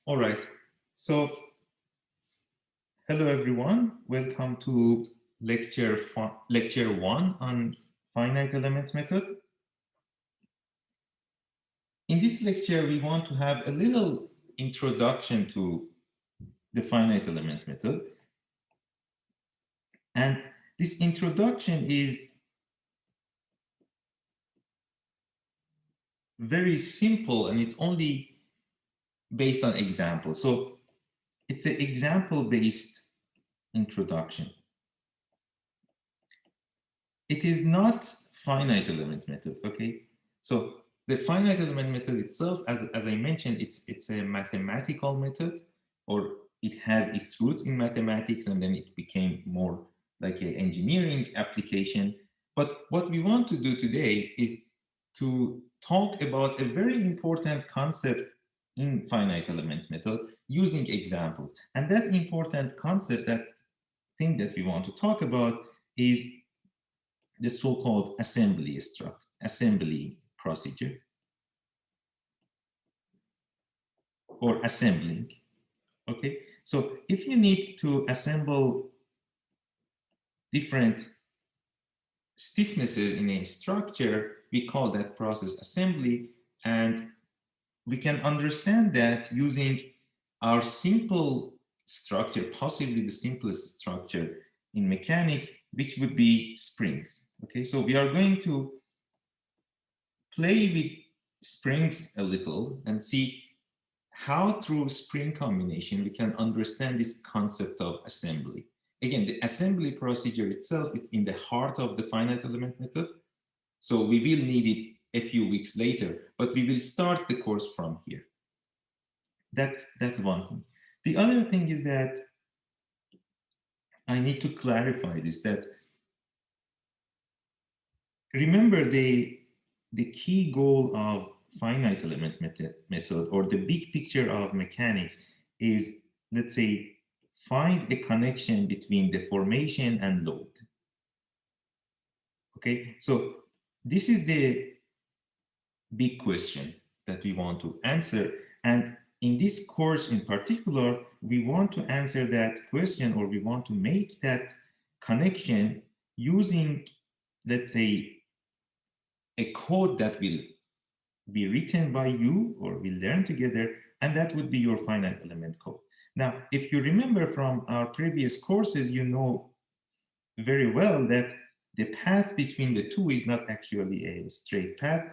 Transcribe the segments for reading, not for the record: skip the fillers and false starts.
All right. So, hello everyone. Welcome to lecture one on finite element method. In this lecture, we want to have a little introduction to the finite element method. And this introduction is very simple and it's only based on examples. So it's an example-based introduction. It is not finite element method, okay? So the finite element method itself, as I mentioned, it's a mathematical method, or it has its roots in mathematics, and then it became more like an engineering application. But what we want to do today is to talk about a very important concept in finite element method using examples. And that important concept, that thing that we want to talk about, is the so-called assembly procedure, or assembling. Okay, so if you need to assemble different stiffnesses in a structure, we call that process assembly, and we can understand that using our simple structure, possibly the simplest structure in mechanics, which would be springs. Okay, so we are going to play with springs a little and see how through spring combination we can understand this concept of assembly. Again, the assembly procedure itself, it's in the heart of the finite element method. So we will need it a few weeks later, but we will start the course from here. That's one thing. The other thing is that I need to clarify this, that remember the key goal of finite element method, or the big picture of mechanics, is, let's say, find a connection between deformation and load. Okay, so this is the big question that we want to answer. And in this course in particular, we want to answer that question, or we want to make that connection using, let's say, a code that will be written by you, or we learn together, and that would be your finite element code. Now, if you remember from our previous courses, you know very well that the path between the two is not actually a straight path.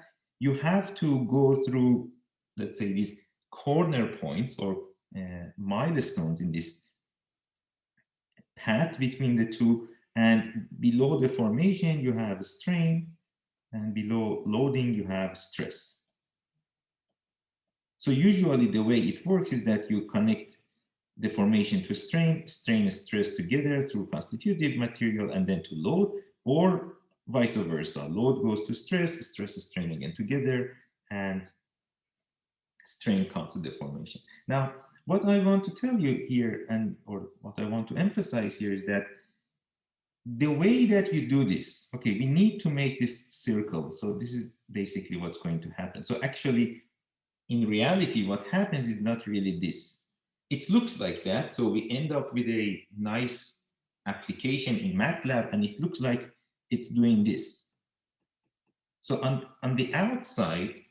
You have to go through, let's say, these corner points, or milestones in this path between the two, and below the formation you have strain, and below loading you have stress. So usually the way it works is that you connect the formation to strain, strain and stress together through constitutive material, and then to load, or vice versa. Load goes to stress, stress and strain again together, and strain comes to the formation. Now, what I want to tell you here, and or what I want to emphasize here, is that the way that you do this, okay, we need to make this circle. So this is basically what's going to happen. So actually, in reality, what happens is not really this. It looks like that. So we end up with a nice application in MATLAB, and it looks like it's doing this. So on the outside,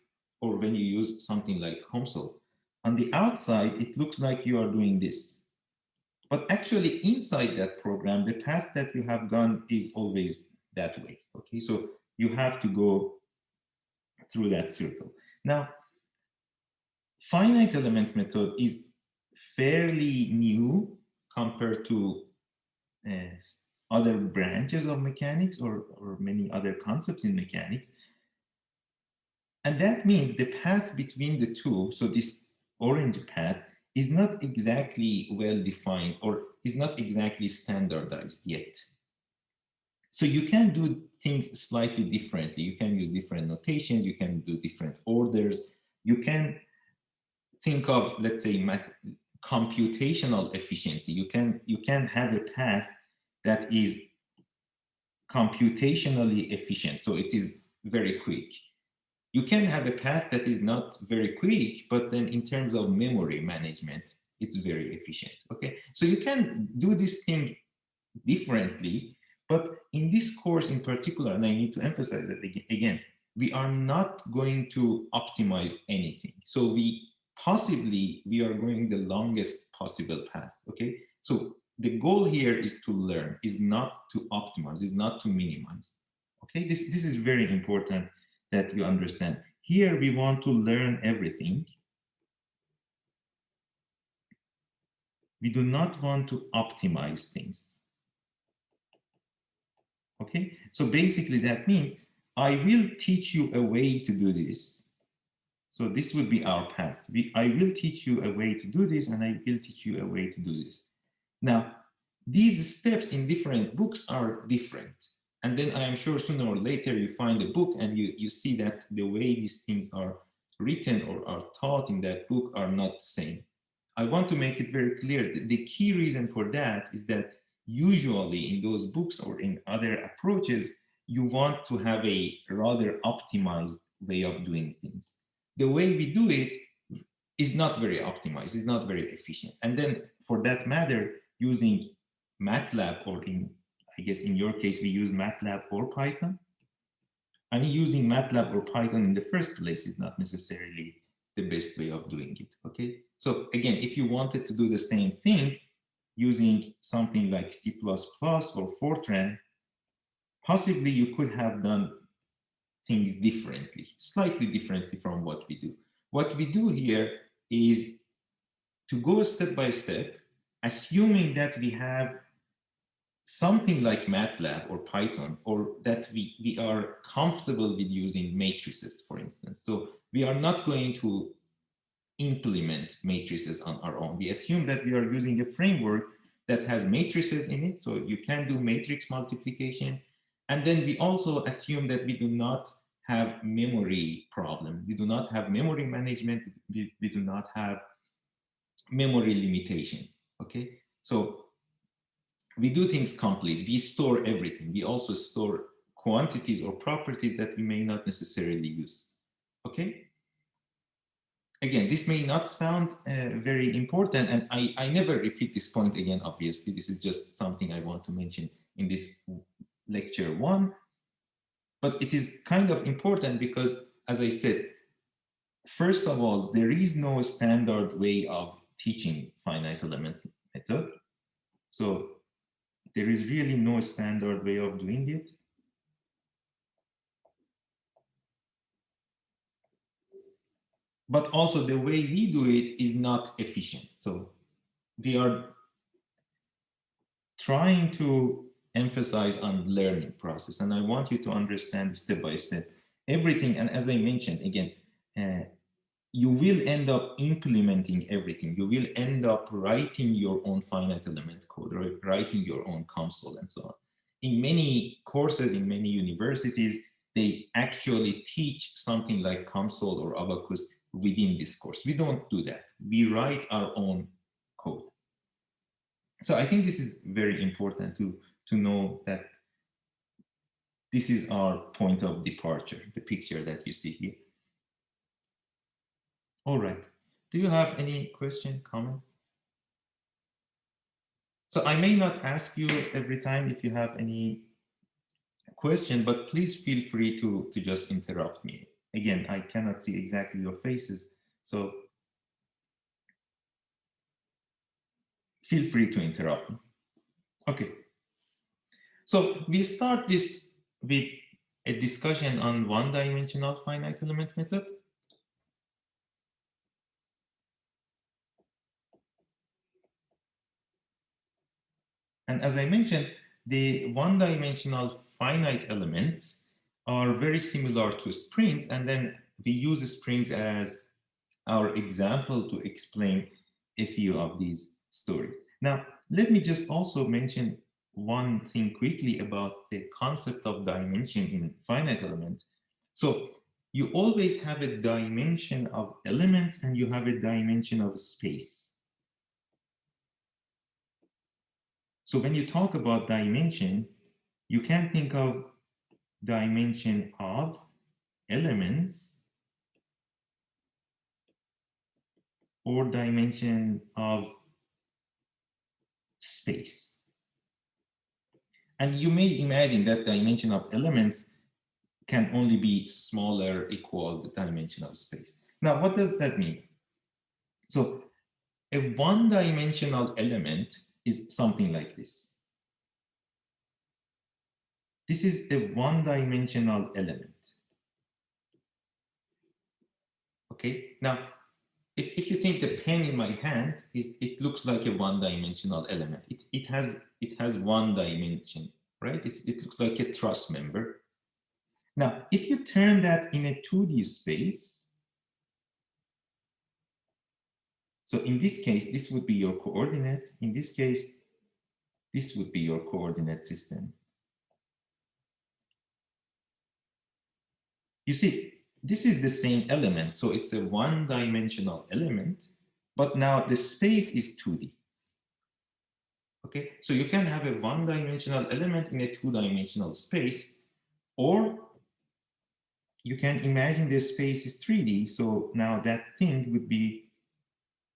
or when you use something like COMSOL, on the outside, it looks like you are doing this. But actually, inside that program, the path that you have gone is always that way. Okay, so you have to go through that circle. Now, finite element method is fairly new compared to uh, other branches of mechanics, or many other concepts in mechanics. And that means the path between the two, so this orange path, is not exactly well defined, or is not exactly standardized yet. So you can do things slightly differently. You can use different notations, you can do different orders, you can think of, let's say, computational efficiency. You can have a path that is computationally efficient, so it is very quick. You can have a path that is not very quick, but then in terms of memory management, it's very efficient. Okay, so you can do this thing differently, but in this course in particular, and I need to emphasize that again, we are not going to optimize anything. So we are going the longest possible path. Okay, so the goal here is to learn, is not to optimize, is not to minimize. Okay, this is very important that you understand. Here we want to learn everything. We do not want to optimize things. Okay, so basically that means I will teach you a way to do this. So this would be our path. I will teach you a way to do this, and I will teach you a way to do this. Now, these steps in different books are different. And then I am sure sooner or later you find a book and you see that the way these things are written or are taught in that book are not the same. I want to make it very clear that the key reason for that is that usually in those books or in other approaches, you want to have a rather optimized way of doing things. The way we do it is not very optimized, is not very efficient. And then for that matter, using MATLAB, or I guess in your case, we use MATLAB or Python. I mean, using MATLAB or Python in the first place is not necessarily the best way of doing it, okay? So again, if you wanted to do the same thing using something like C++ or Fortran, possibly you could have done things differently, slightly differently from what we do. What we do here is to go step by step, assuming that we have something like MATLAB or Python, or that we are comfortable with using matrices, for instance. So we are not going to implement matrices on our own. We assume that we are using a framework that has matrices in it, so you can do matrix multiplication. And then we also assume that we do not have memory problem. We do not have memory management. We do not have memory limitations, okay? So we do things complete. We store everything. We also store quantities or properties that we may not necessarily use, okay? Again, this may not sound very important, and I never repeat this point again, obviously. This is just something I want to mention in this lecture one. But it is kind of important because, as I said, first of all, there is no standard way of teaching finite element method. So there is really no standard way of doing it. But also the way we do it is not efficient. So we are trying to emphasize on learning process. And I want you to understand step by step everything. And as I mentioned, again, you will end up implementing everything. You will end up writing your own finite element code, or writing your own console and so on. In many courses, in many universities, they actually teach something like console or abacus within this course. We don't do that. We write our own code. So I think this is very important to know that this is our point of departure, the picture that you see here. All right. Do you have any question, comments? So I may not ask you every time if you have any question, but please feel free to just interrupt me. Again, I cannot see exactly your faces, so feel free to interrupt me. Okay. So we start this with a discussion on one-dimensional finite element method. And as I mentioned, the one-dimensional finite elements are very similar to strings, and then we use strings as our example to explain a few of these stories. Now, let me just also mention one thing quickly about the concept of dimension in finite element. So you always have a dimension of elements and you have a dimension of space. So when you talk about dimension, you can think of dimension of elements or dimension of space. And you may imagine that dimension of elements can only be smaller equal the dimension of space. Now, what does that mean? So a one-dimensional element is something like this. This is a one-dimensional element. Okay, now, if you think the pen in my hand, it looks like a one-dimensional element. It has one dimension, right? It looks like a truss member. Now, if you turn that in a 2D space, so in this case, this would be your coordinate. In this case, this would be your coordinate system. You see, this is the same element, so it's a one-dimensional element, but now the space is 2D. Okay, so you can have a one-dimensional element in a two-dimensional space, or you can imagine the space is 3D, so now that thing would be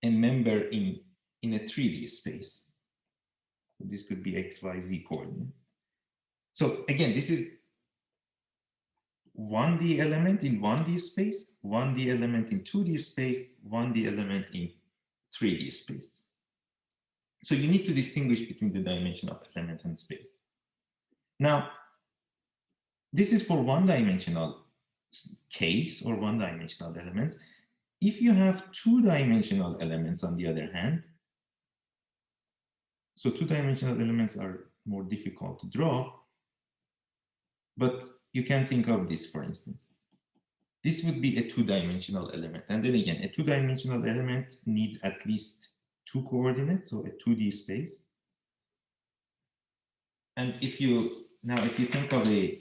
a member in a 3D space. So this could be x, y, z coordinate. So again, this is 1D element in 1D space, 1D element in 2D space, 1D element in 3D space. So you need to distinguish between the dimension of element and space. Now, this is for one-dimensional case or one-dimensional elements. If you have two-dimensional elements, on the other hand, so two-dimensional elements are more difficult to draw, but you can think of this, for instance. This would be a two-dimensional element. And then again, a two-dimensional element needs at least two coordinates, so a 2D space. And if you think of a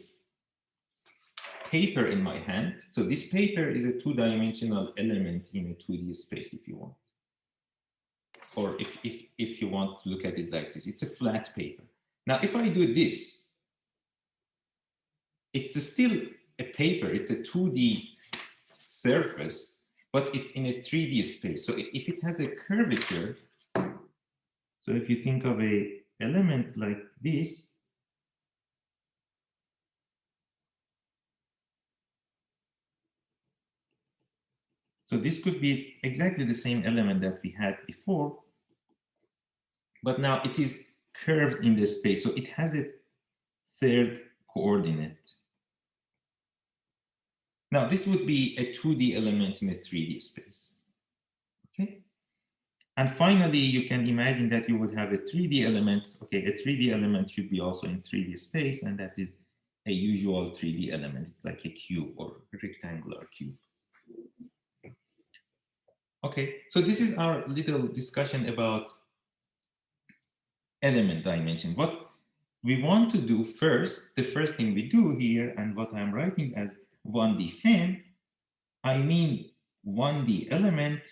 paper in my hand, so this paper is a two-dimensional element in a 2D space, if you want. Or if you want to look at it like this, it's a flat paper. Now, if I do this, it's still a paper, it's a 2D surface, but it's in a 3D space. So if it has a curvature, so if you think of a element like this, so this could be exactly the same element that we had before, but now it is curved in the space. So it has a third coordinate. Now this would be a 2D element in a 3D space. Okay. And finally, you can imagine that you would have a 3D element. Okay, a 3D element should be also in 3D space, and that is a usual 3D element. It's like a cube or a rectangular cube. Okay, so this is our little discussion about element dimension. What we want to do first, the first thing we do here, and what I'm writing as 1D fin, I mean 1D element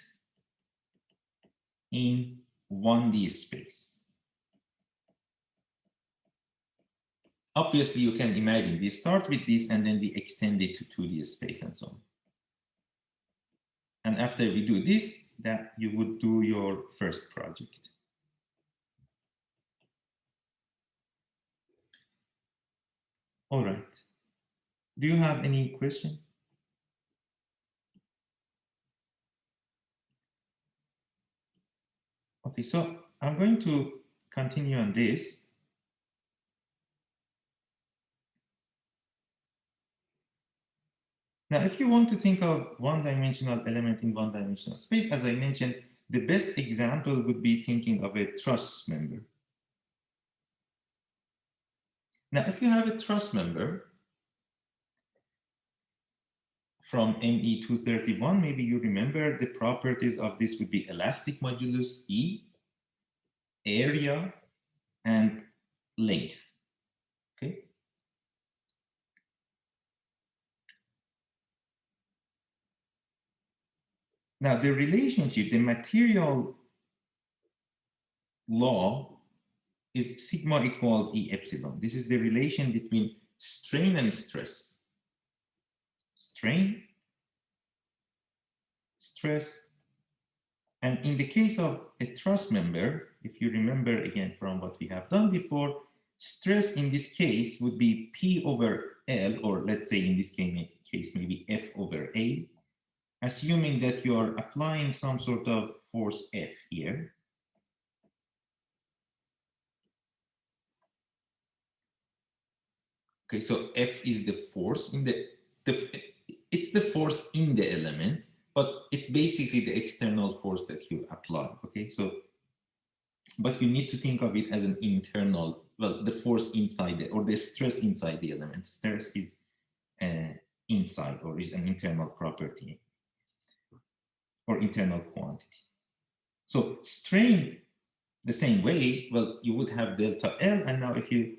in 1D space. Obviously, you can imagine we start with this and then we extend it to 2D space and so on. And after we do this, that you would do your first project. All right. Do you have any question? Okay, so I'm going to continue on this. Now, if you want to think of one-dimensional element in one-dimensional space, as I mentioned, the best example would be thinking of a truss member. Now, if you have a truss member from ME 231, maybe you remember the properties of this would be elastic modulus E, area, and length. Okay. Now, the relationship, the material law is sigma equals E epsilon. This is the relation between strain and stress. Strain, stress, And in the case of a truss member, if you remember again from what we have done before, stress in this case would be P over L, or let's say in this case maybe F over A, assuming that you are applying some sort of force F here. Okay, so F is the force in it's the force in the element, but it's basically the external force that you apply. Okay, so but you need to think of it as an internal, well, the force inside or the stress inside the element. Stress is inside, or is an internal property or internal quantity. So strain the same way, well, you would have delta L, and now if you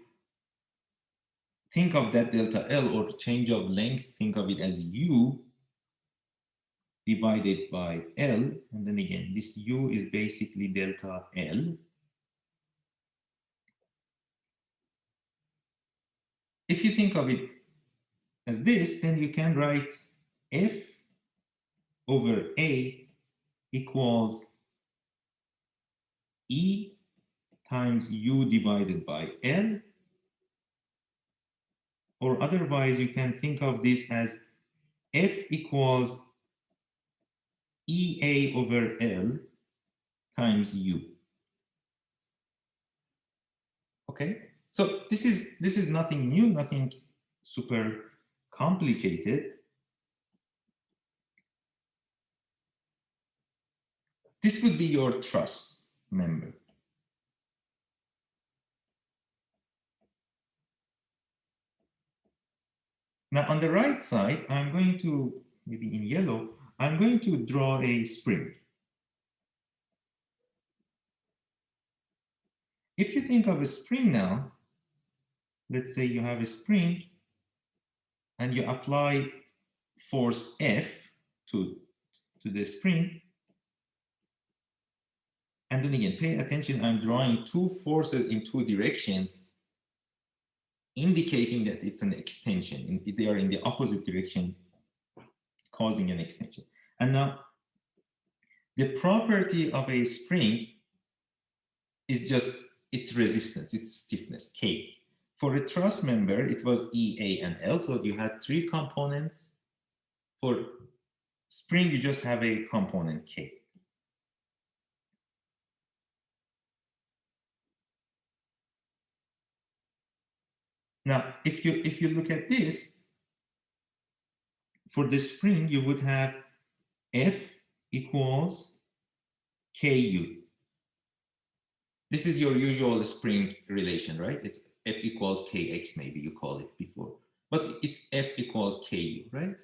think of that delta L or change of length, think of it as U divided by L, and then again, this U is basically delta L. If you think of it as this, then you can write F over A equals E times U divided by L, or otherwise you can think of this as F equals EA over L times U. Okay, so this is nothing new, nothing super complicated. This would be your truss member. Now on the right side, I'm going to, maybe in yellow, I'm going to draw a spring. If you think of a spring now, let's say you have a spring and you apply force F to the spring. And then again, pay attention, I'm drawing two forces in two directions, indicating that it's an extension. They are in the opposite direction, causing an extension. And now, the property of a spring is just its resistance, its stiffness, K. For a truss member, it was E, A, and L, so you had three components. For spring, you just have a component K. Now, if you look at this, for the spring, you would have F equals KU. This is your usual spring relation, right? It's F equals KX, maybe you call it before. But it's F equals KU, right?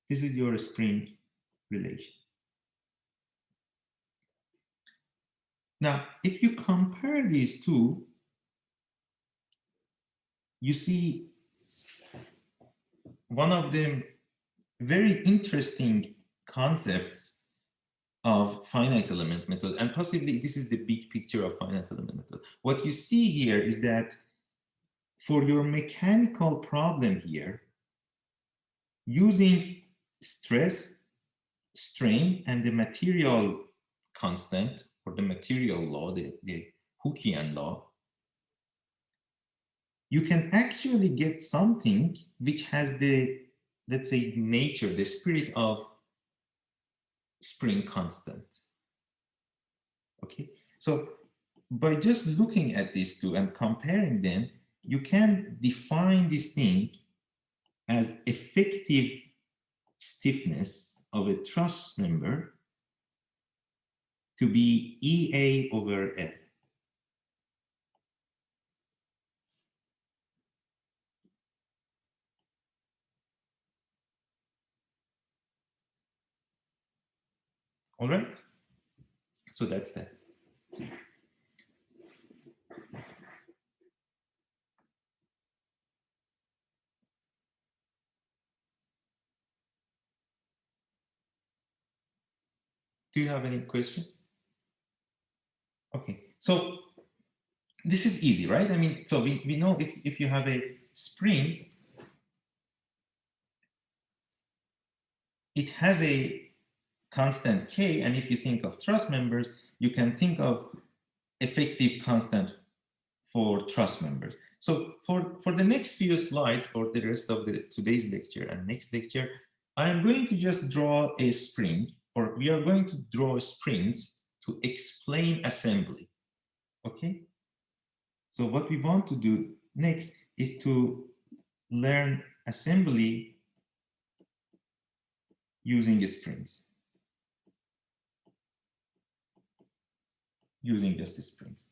This is your spring relation. Now, if you compare these two, you see one of the very interesting concepts of finite element method, and possibly this is the big picture of finite element method. What you see here is that for your mechanical problem here, using stress, strain, and the material constant, or the material law, the Hookean law, you can actually get something which has the, let's say, nature, the spirit of spring constant. Okay, so by just looking at these two and comparing them, you can define this thing as effective stiffness of a truss member to be EA over L. All right, so that's that. Do you have any question? Okay, so this is easy, right? I mean, so we know if you have a spring, it has a constant K, and if you think of truss members, you can think of effective constant for truss members. So for the next few slides, or the rest of today's lecture and next lecture, I am going to just draw a spring, or we are going to draw springs to explain assembly. Okay? So what we want to do next is to learn assembly using springs. Using just the springs.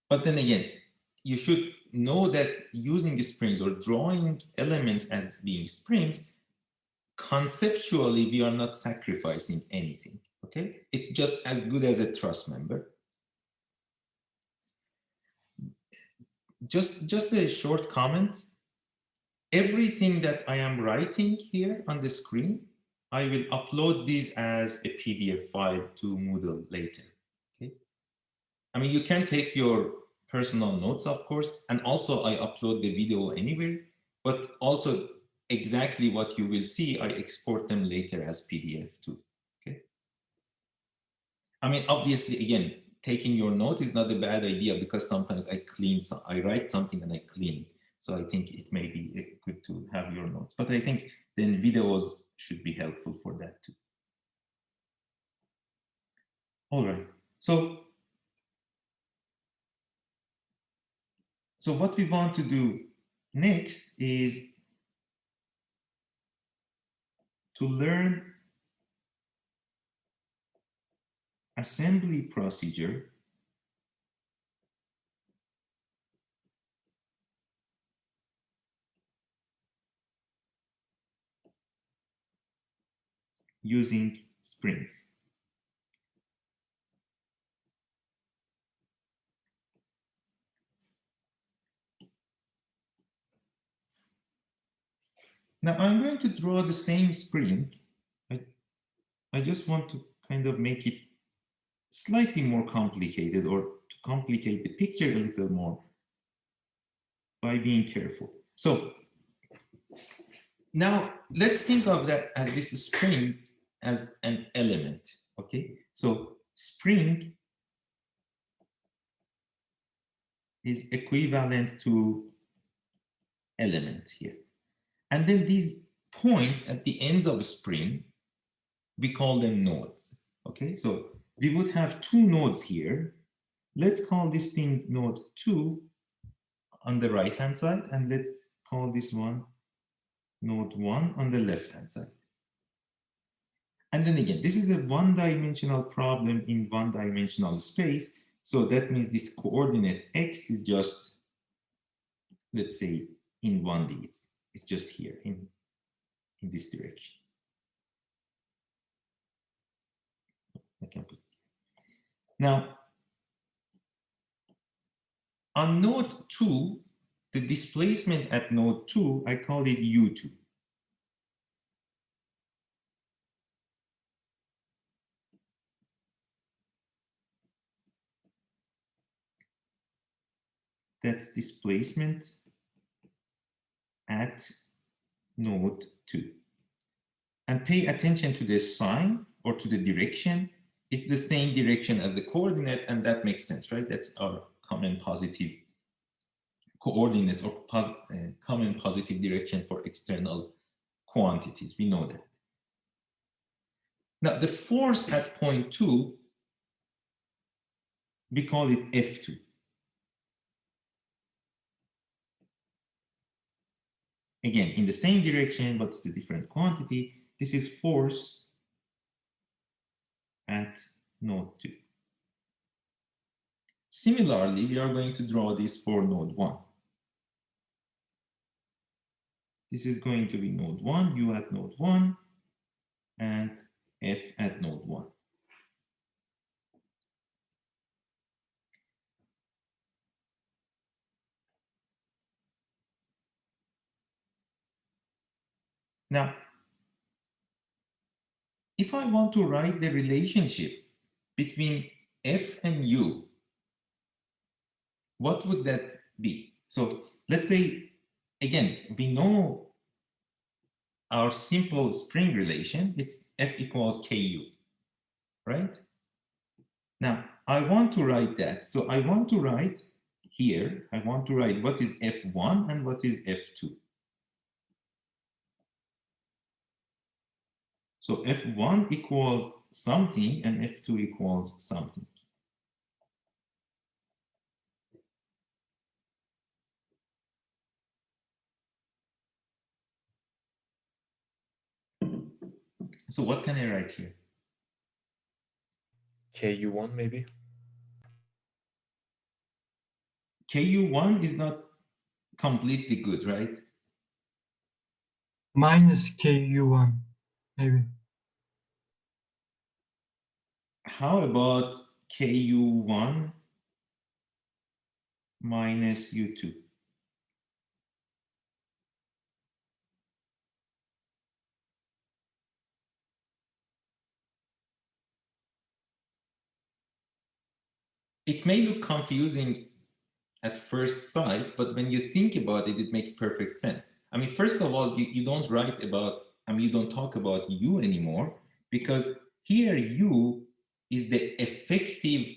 But then again, you should know that using springs or drawing elements as being springs, conceptually, we are not sacrificing anything, okay? It's just as good as a truss member. Just a short comment. Everything that I am writing here on the screen, I will upload these as a PDF file to Moodle later, okay? I mean, you can take your personal notes, of course, and also I upload the video anyway, but also exactly what you will see, I export them later as PDF too, okay? I mean, obviously, again, taking your note is not a bad idea because sometimes I write something and I clean it. So I think it may be good to have your notes, but I think then videos should be helpful for that too. All right, so what we want to do next is to learn assembly procedure using springs. Now I'm going to draw the same spring. I just want to kind of make it slightly more complicated, or to complicate the picture a little more by being careful. So now let's think of that as this spring as an element, okay? So spring is equivalent to element here. And then these points at the ends of a spring, we call them nodes, okay? So we would have two nodes here. Let's call this thing node 2 on the right-hand side, and let's call this one node 1 on the left-hand side. And then again, this is a one-dimensional problem in one-dimensional space. So that means this coordinate x is just, let's say, in 1D. It's just here in this direction. I can put it. Now, on node 2, the displacement at node 2, I call it U2. That's displacement at node 2. And pay attention to the sign or to the direction. It's the same direction as the coordinate, and that makes sense, right? That's our common positive coordinates, or common positive direction for external quantities. We know that. Now, the force at point 2, we call it F2. Again, in the same direction, but it's a different quantity. This is force at node 2. Similarly, we are going to draw this for node 1. This is going to be node 1, U at node 1, and F at node 1. Now, if I want to write the relationship between F and U, what would that be? So let's say, again, we know our simple spring relation, it's F equals KU, right? Now, I want to write that. So I want to write here, I want to write what is F1 and what is F2. So F1 equals something and F2 equals something. So what can I write here? KU1 maybe? KU1 is not completely good, right? Minus KU1, maybe. How about KU1 minus U2? It may look confusing at first sight, but when you think about it, it makes perfect sense. I mean, first of all, you don't write about, I mean, you don't talk about U anymore, because here U is the effective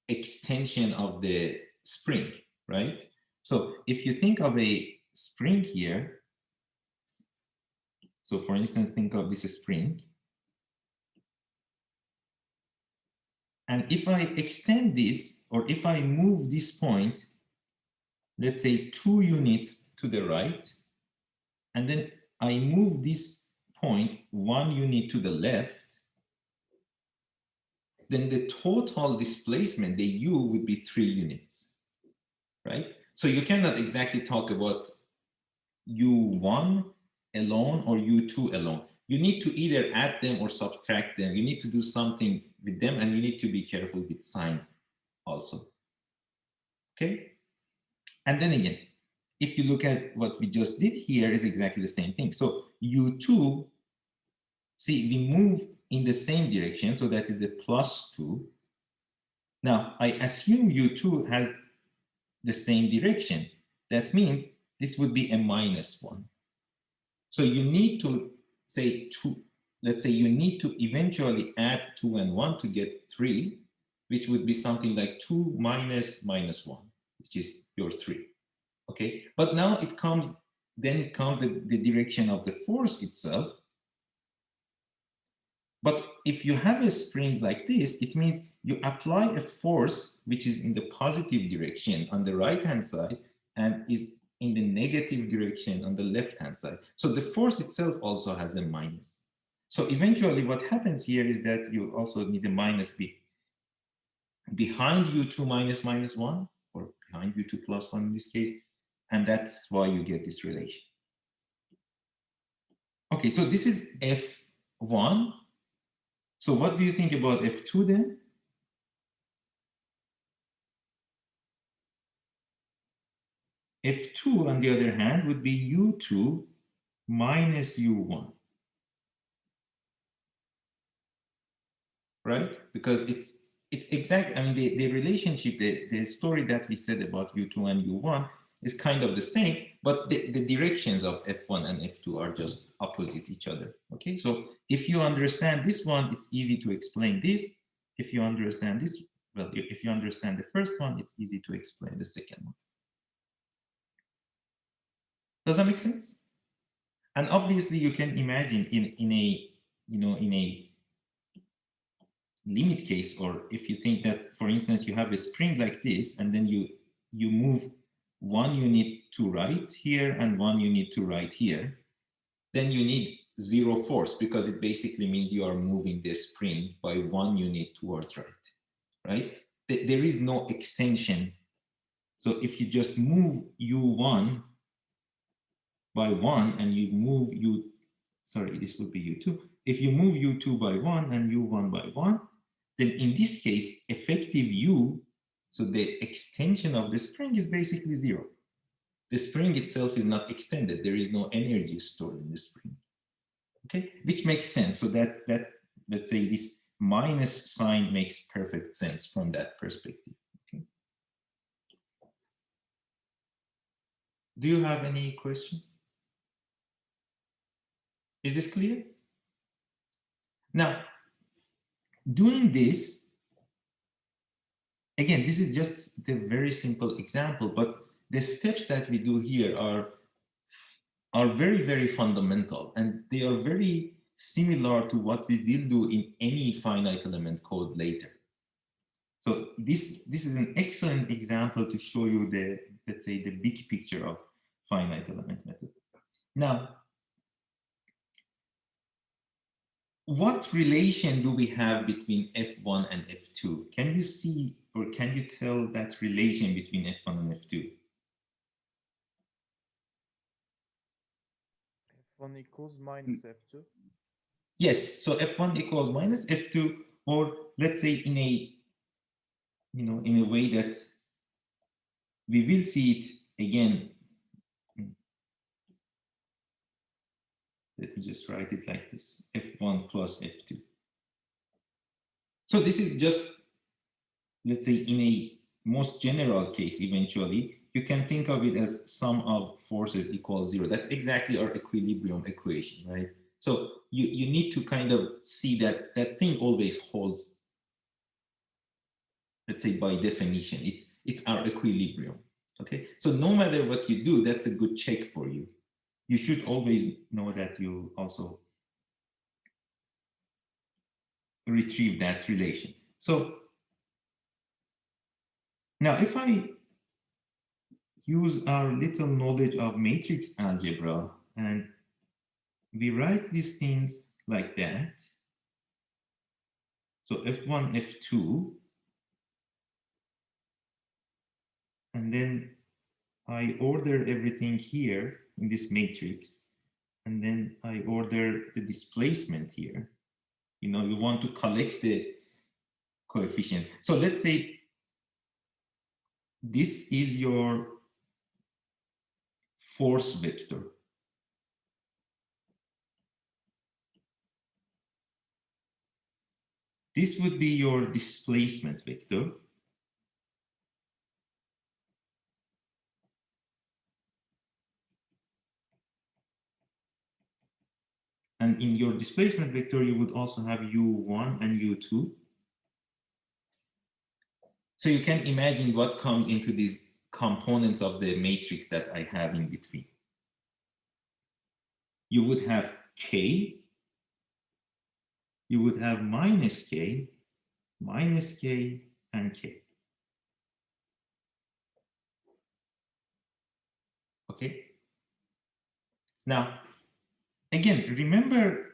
extension of the spring, right? So if you think of a spring here, so for instance, think of this spring. And if I extend this, or if I move this point, let's say 2 units to the right, and then I move this point 1 unit to the left, then the total displacement, the U, would be 3 units, right? So you cannot exactly talk about U1 alone or U2 alone. You need to either add them or subtract them. You need to do something with them, and you need to be careful with signs also. Okay? And then again, if you look at what we just did here, is exactly the same thing. So U2, see, we move in the same direction, so that is a +2. Now, I assume U2 has the same direction. That means this would be a -1. So you need to say 2, let's say you need to eventually add 2 and 1 to get 3, which would be something like 2 minus -1, which is your 3. Okay, but now it comes, then it comes the direction of the force itself. But if you have a spring like this, it means you apply a force which is in the positive direction on the right-hand side and is in the negative direction on the left-hand side. So the force itself also has a minus. So eventually what happens here is that you also need a minus behind U2 minus -1, or behind U2 +1 in this case, and that's why you get this relation. Okay, so this is F1. So what do you think about F2 then? F2, on the other hand, would be U2 minus U1. Right? Because it's exact, I mean, the relationship, the story that we said about U2 and U1 is kind of the same, but the directions of F1 and F2 are just opposite each other. Okay, so if you understand this one, it's easy to explain this. If you understand this, well, if you understand the first one, it's easy to explain the second one. Does that make sense? And obviously, you can imagine in a, you know, in a limit case, or if you think that, for instance, you have a spring like this, and then you move 1 unit to right here and 1 unit to right here, then you need 0 force, because it basically means you are moving the spring by 1 unit towards right? There is no extension. So if you just move U1 by 1 and you move sorry, this would be U2. If you move U2 by 1 and U1 by 1, then in this case, effective U, so the extension of the spring is basically 0. The spring itself is not extended. There is no energy stored in the spring. Okay, which makes sense. So that let's say this minus sign makes perfect sense from that perspective. Okay. Do you have any question? Is this clear? Now, doing this, again, this is just the very simple example, but the steps that we do here are very, very fundamental, and they are very similar to what we will do in any finite element code later. So this is an excellent example to show you the, let's say, the big picture of finite element method. Now, what relation do we have between F1 and F2? Can you see, or can you tell that relation between F1 and F2? F1 equals minus F2. Yes, so F1 equals minus F2, or let's say in a, in a way that we will see it again. Let me just write it like this, F1 plus F2. So this is just, let's say, in a most general case, eventually, you can think of it as sum of forces equals 0. That's exactly our equilibrium equation, right? So you need to kind of see that that thing always holds, let's say, by definition. It's our equilibrium, okay? So no matter what you do, that's a good check for you. You should always know that you also retrieve that relation. So now if I use our little knowledge of matrix algebra and we write these things like that. So F1, F2, and then I order everything here in this matrix, and then I order the displacement here. You want to collect the coefficient. So let's say this is your force vector. This would be your displacement vector. And in your displacement vector, you would also have u1 and u2. So you can imagine what comes into these components of the matrix that I have in between. You would have k, you would have minus k, and k. Okay? Now, again, remember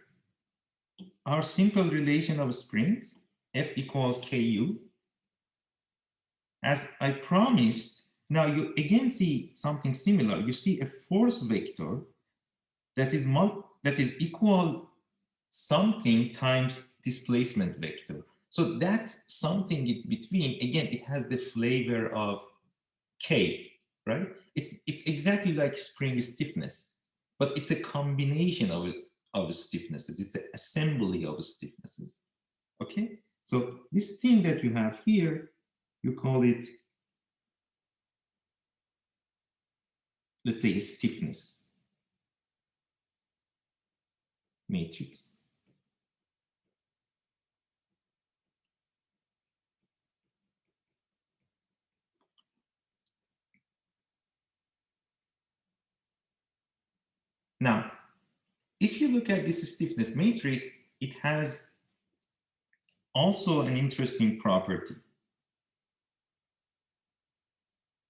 our simple relation of springs, F equals ku. As I promised, now you again see something similar. You see a force vector that is equal something times displacement vector. So that something in between, again, it has the flavor of K, right? It's exactly like spring stiffness, but it's a combination of stiffnesses. It's an assembly of stiffnesses. Okay? So this thing that you have here, you call it, let's say, a stiffness matrix. Now, if you look at this stiffness matrix, it has also an interesting property,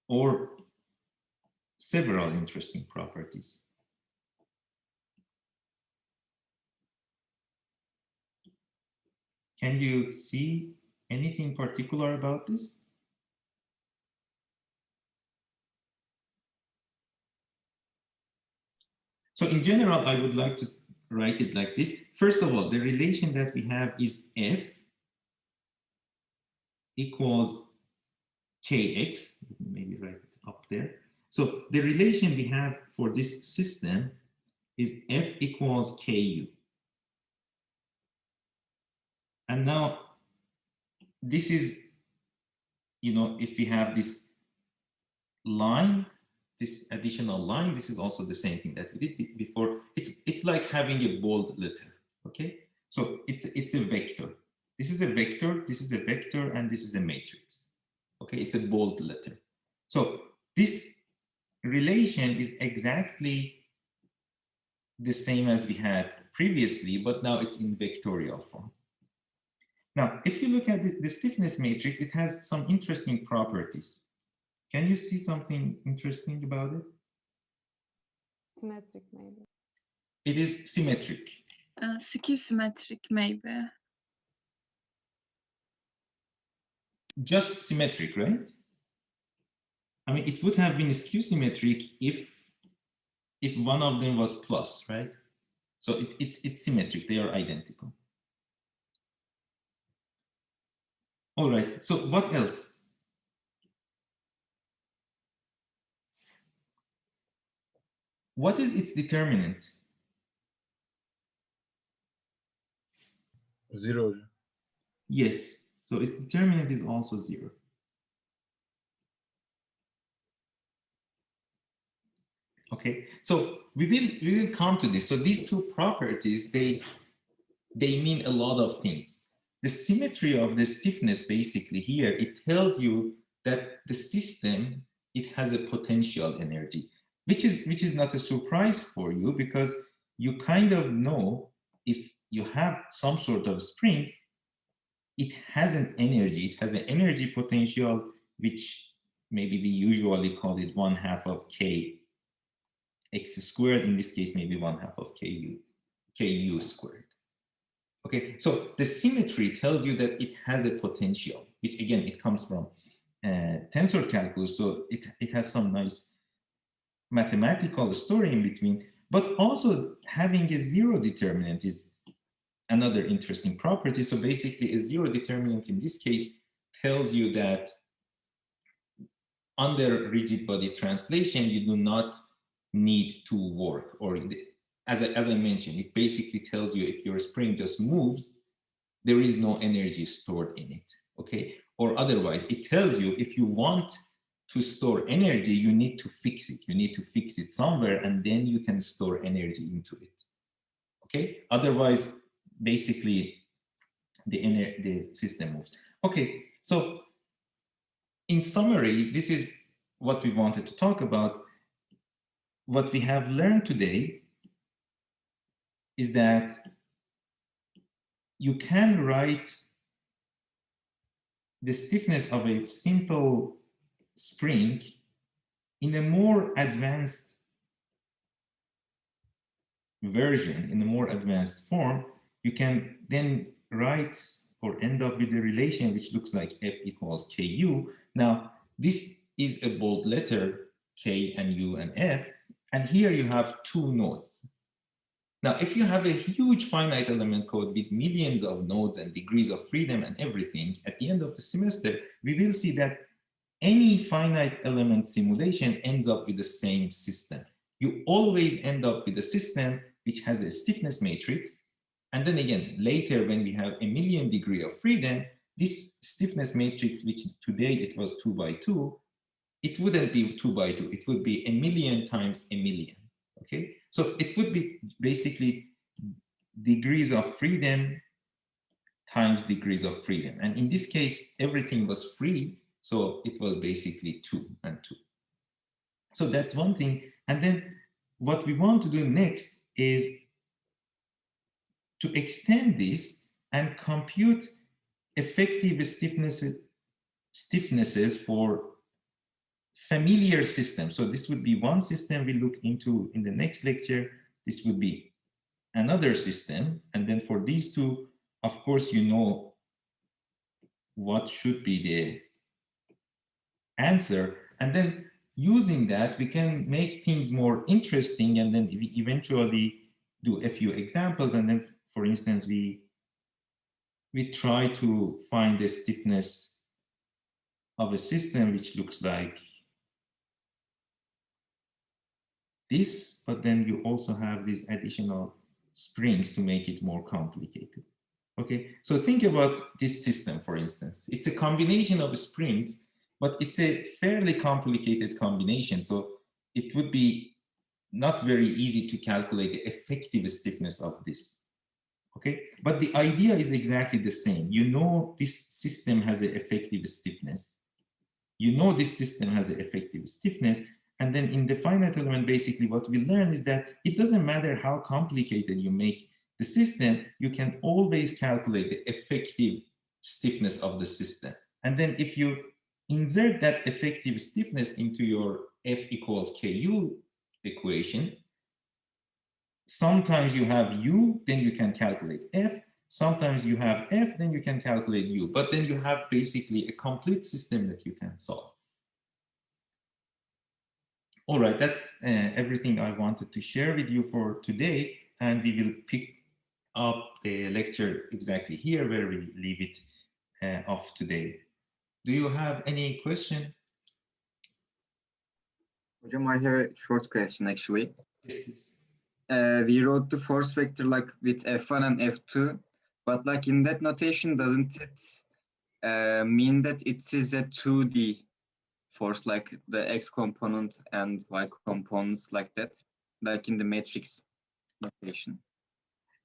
or several interesting properties. Can you see anything particular about this? So in general, I would like to write it like this. First of all, the relation that we have is F equals Kx. Maybe write it up there. So the relation we have for this system is F equals Ku. And now this is, if we have this line this additional line, this is also the same thing that we did before. It's like having a bold letter, okay? So it's a vector. This is a vector, this is a vector, and this is a matrix. Okay, it's a bold letter. So this relation is exactly the same as we had previously, but now it's in vectorial form. Now, if you look at the stiffness matrix, it has some interesting properties. Can you see something interesting about it? Symmetric, maybe. It is symmetric. Skew symmetric, maybe. Just symmetric, right? I mean, it would have been skew symmetric if one of them was plus, right? So it's symmetric, they are identical. All right, so what else? What is its determinant? 0. Yes, so its determinant is also 0. Okay, so we will come to this. So these two properties, they mean a lot of things. The symmetry of the stiffness, basically here, it tells you that the system, it has a potential energy, which is not a surprise for you, because you kind of know if you have some sort of spring, it has an energy, it has an energy potential, which maybe we usually call it 1/2 of k x squared. In this case, maybe 1/2 of ku squared. Okay, so the symmetry tells you that it has a potential, which again, it comes from tensor calculus, so it has some nice mathematical story in between, but also having a 0 determinant is another interesting property. So basically, a 0 determinant in this case tells you that under rigid body translation, you do not need to work, or as I mentioned, it basically tells you if your spring just moves, there is no energy stored in it, okay? Or otherwise, it tells you if you want to store energy, you need to fix it. You need to fix it somewhere, and then you can store energy into it, okay? Otherwise, basically, the system moves. Okay, so in summary, this is what we wanted to talk about. What we have learned today is that you can write the stiffness of a simple spring in a more advanced version, in a more advanced form. You can then write or end up with a relation which looks like F equals KU. Now, this is a bold letter, K and U and F, and here you have two nodes. Now, if you have a huge finite element code with millions of nodes and degrees of freedom and everything, at the end of the semester, we will see that any finite element simulation ends up with the same system. You always end up with a system which has a stiffness matrix. And then again, later when we have a million degree of freedom, this stiffness matrix, which today it was 2 by 2, it wouldn't be 2 by 2. It would be a million times a million. Okay, so it would be basically degrees of freedom times degrees of freedom. And in this case, everything was free. So it was basically 2 and 2. So that's one thing. And then what we want to do next is to extend this and compute effective stiffnesses for familiar systems. So this would be one system we look into in the next lecture. This would be another system. And then for these two, of course, you know what should be the answer. And then using that, we can make things more interesting. And then we eventually do a few examples. And then, for instance, we try to find the stiffness of a system which looks like this, but then you also have these additional springs to make it more complicated. Okay, so think about this system, for instance. It's a combination of springs, but it's a fairly complicated combination. So it would be not very easy to calculate the effective stiffness of this. Okay, but the idea is exactly the same. You know this system has an effective stiffness. You know this system has an effective stiffness. And then in the finite element, basically what we learn is that it doesn't matter how complicated you make the system, you can always calculate the effective stiffness of the system. And then if you insert that effective stiffness into your F equals KU equation, sometimes you have U, then you can calculate F. Sometimes you have F, then you can calculate U. But then you have basically a complete system that you can solve. All right, that's everything I wanted to share with you for today. And we will pick up the lecture exactly here where we leave it off today. Do you have any question? Hocam, I have a short question actually. Yes, please. We wrote the force vector like with F1 and F2, but like in that notation, doesn't it mean that it is a 2D force, like the X component and Y components like that, like in the matrix notation?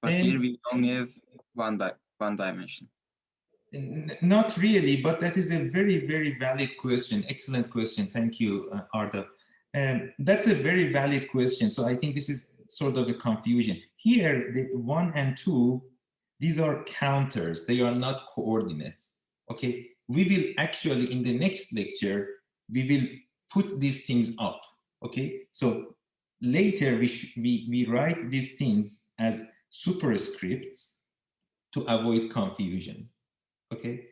But here we only have one dimension. Not really, but that is a very, very valid question. Excellent question. Thank you, Arda. That's a very valid question. So I think this is sort of a confusion. Here, the 1 and 2, these are counters. They are not coordinates. Okay. We will actually, in the next lecture, we will put these things up. Okay. So later, we write these things as superscripts to avoid confusion. Okay,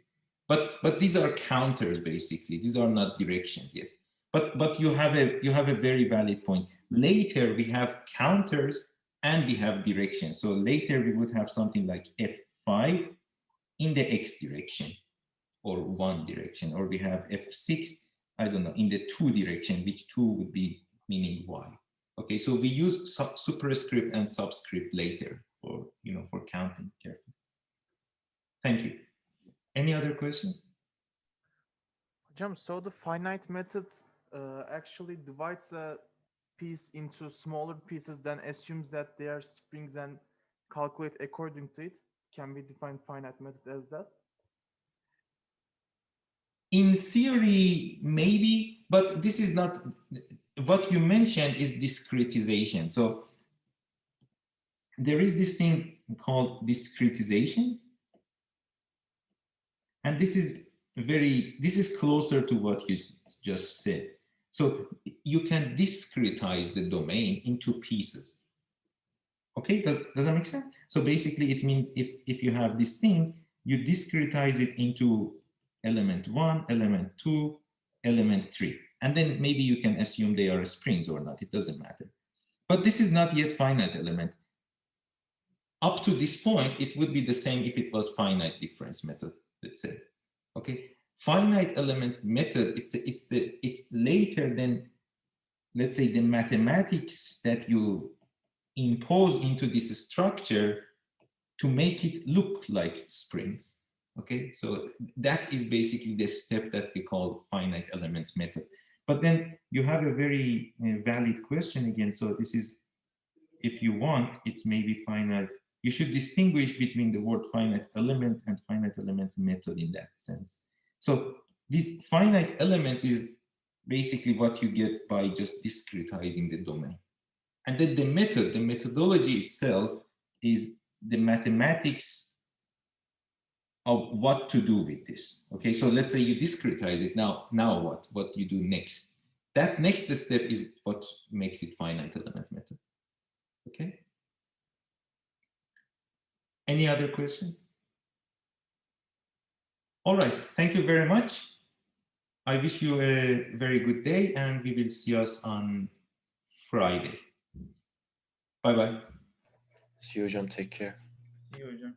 but these are counters basically. These are not directions yet. But you have a very valid point. Later we have counters and we have directions. So later we would have something like F5 in the X direction or 1 direction, or we have F6, I don't know, in the 2 direction, which 2 would be meaning Y. Okay, so we use superscript and subscript later for for counting carefully. Thank you. Any other question? Hocam, so the finite method actually divides a piece into smaller pieces, then assumes that they are springs and calculate according to it. Can we define finite method as that? In theory, maybe, but this is not, what you mentioned is discretization. So there is this thing called discretization. And this is closer to what you just said. So you can discretize the domain into pieces. Okay, does that make sense? So basically it means if you have this thing, you discretize it into element 1, element 2, element 3. And then maybe you can assume they are springs or not, it doesn't matter. But this is not yet finite element. Up to this point, it would be the same if it was finite difference method, let's say. Okay, finite element method, it's later than, let's say, the mathematics that you impose into this structure to make it look like springs. Okay, so that is basically the step that we call finite element method. But then you have a very valid question again. So this is, if you want, it's maybe finite. You should distinguish between the word finite element and finite element method in that sense. So this finite elements is basically what you get by just discretizing the domain. And then the methodology itself is the mathematics of what to do with this. Okay, so let's say you discretize it. Now what? What do you do next? That next step is what makes it finite element method. Okay. Any other question? All right, thank you very much. I wish you a very good day and we will see us on Friday. Bye-bye. See you hocam, take care. See you, John.